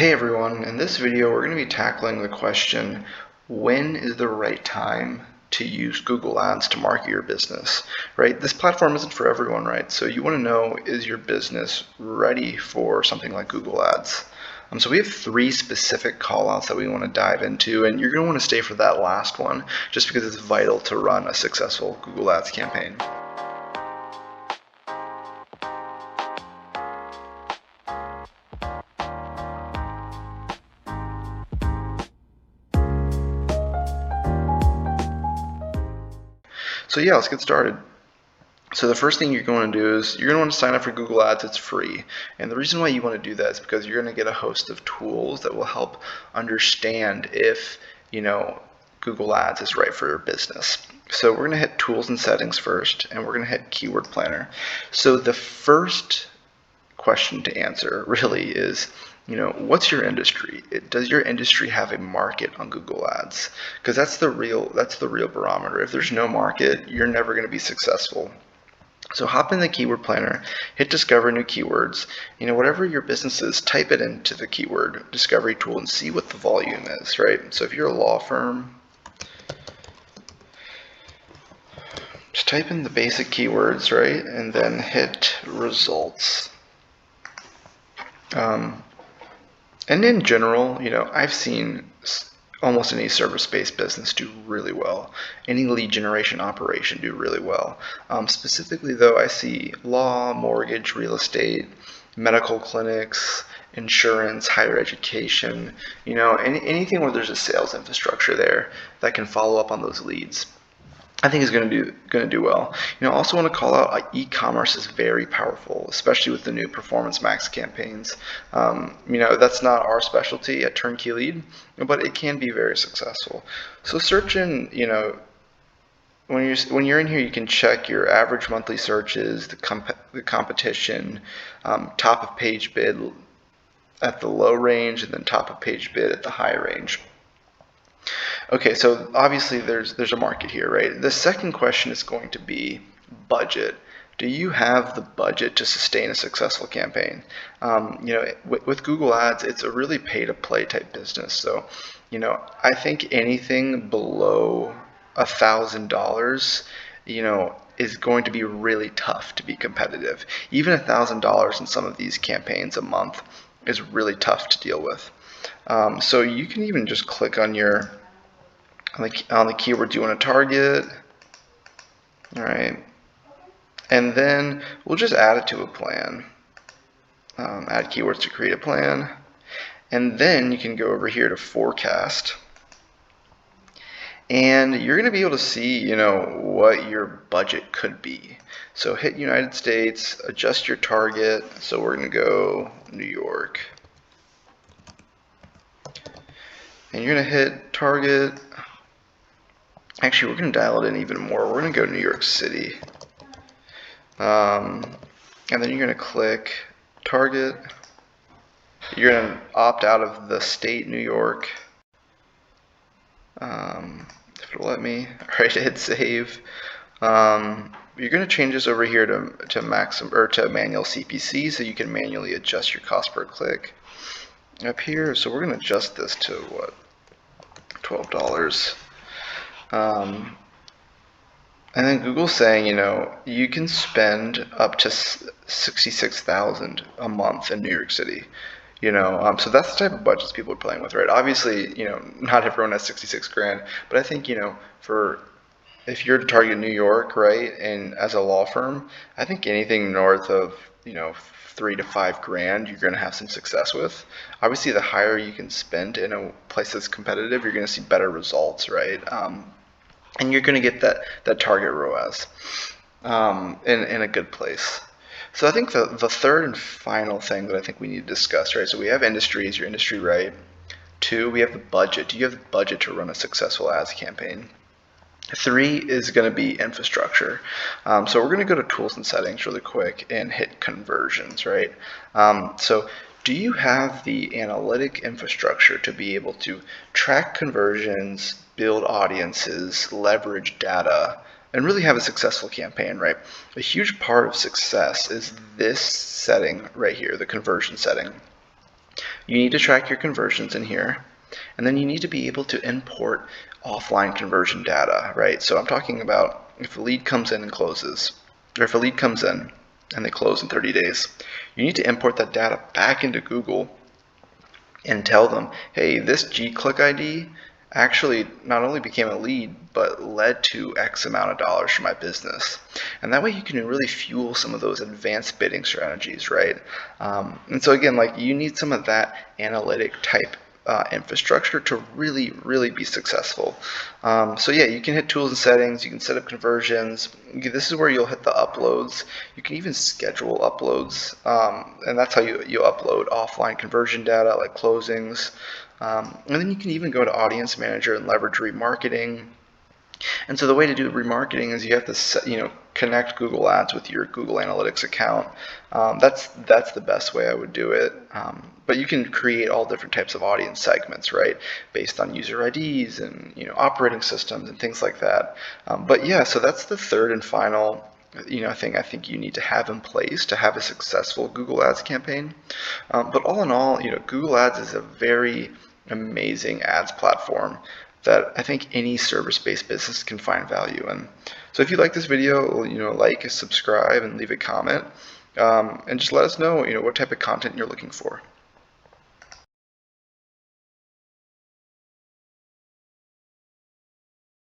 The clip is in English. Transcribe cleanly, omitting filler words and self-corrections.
Hey everyone, in this video we're going to be tackling the question, when is the right time to use Google Ads to market your business, right? This platform isn't for everyone, right? So you want to know, is your business ready for something like Google Ads? So we have three specific callouts that we want to dive into, and you're going to want to stay for that last one just because it's vital to run a successful Google Ads campaign. So yeah, let's get started. So the first thing you're going to do is you're going to want to sign up for Google Ads. It's free. And the reason why you want to do that is because you're going to get a host of tools that will help understand if, Google Ads is right for your business. So we're going to hit Tools and Settings first, and we're going to hit Keyword Planner. So the first question to answer really is, what's your industry? Does your industry have a market on Google Ads? Because that's the real barometer. If there's no market, you're never going to be successful. So hop in the keyword planner, hit discover new keywords. Whatever your business is, type it into the keyword discovery tool and see what the volume is, right? So if you're a law firm, just type in the basic keywords, right? And then hit results. And in general, I've seen almost any service-based business do really well. Any lead generation operation do really well. Specifically, though, I see law, mortgage, real estate, medical clinics, insurance, higher education, anything where there's a sales infrastructure there that can follow up on those leads, I think is going to do well. Also want to call out e-commerce is very powerful, especially with the new Performance Max campaigns. That's not our specialty at Turnkey Lead, but it can be very successful. So search in, when you're in here, you can check your average monthly searches, the competition, top of page bid at the low range, and then top of page bid at the high range. Okay, so obviously there's a market here, right? The second question is going to be budget. Do you have the budget to sustain a successful campaign? With Google Ads, it's a really pay-to-play type business. So, I think anything below $1,000, is going to be really tough to be competitive. Even $1,000 in some of these campaigns a month is really tough to deal with. So you can even just click on on the keywords you want to target. All right, and then we'll just add it to a plan. Add keywords to create a plan, and then you can go over here to forecast, and you're going to be able to see, what your budget could be. So hit United States, adjust your target. So we're going to go New York. And you're going to hit target. Actually, we're going to dial it in even more. We're going to go New York City. And then you're going to click target. You're going to opt out of the state, New York. If it'll let me. All right, hit save. You're going to change this over here to manual CPC, so you can manually adjust your cost per click. Up here, so we're going to adjust this to what? $12. And then Google's saying, you can spend up to $66,000 a month in New York City. So that's the type of budgets people are playing with, right? Obviously, not everyone has 66 grand, but I think, if you're to target New York, right, and as a law firm, I think anything north of, 3 to 5 grand, you're going to have some success with. Obviously, the higher you can spend in a place that's competitive, you're going to see better results, right? And you're going to get that target ROAS in a good place. So I think the third and final thing that I think we need to discuss, right? So we have industry. Is your industry right? 2, we have the budget. Do you have the budget to run a successful ads campaign? 3 is going to be infrastructure. So we're going to go to tools and settings really quick and hit conversions, right? So do you have the analytic infrastructure to be able to track conversions, build audiences, leverage data, and really have a successful campaign, right? A huge part of success is this setting right here, the conversion setting. You need to track your conversions in here, and then you need to be able to import offline conversion data, right? So I'm talking about if a lead comes in and closes, or if a lead comes in and they close in 30 days, you need to import that data back into Google and tell them, hey, this G-Click ID actually not only became a lead, but led to X amount of dollars for my business. And that way you can really fuel some of those advanced bidding strategies, right? And so again, like you need some of that analytic type infrastructure to really be successful. So yeah, you can hit tools and settings, you can set up conversions. This is where you'll hit the uploads. You can even schedule uploads, and that's how you upload offline conversion data like closings. And then you can even go to Audience Manager and leverage remarketing. And so the way to do remarketing is you have to connect Google Ads with your Google Analytics account. That's the best way I would do it. But you can create all different types of audience segments, right, based on user IDs and operating systems and things like that. But yeah, so that's the third and final thing I think you need to have in place to have a successful Google Ads campaign. But all in all, Google Ads is a very amazing ads platform that I think any service-based business can find value in. So if you like this video, like, subscribe, and leave a comment, and just let us know, what type of content you're looking for.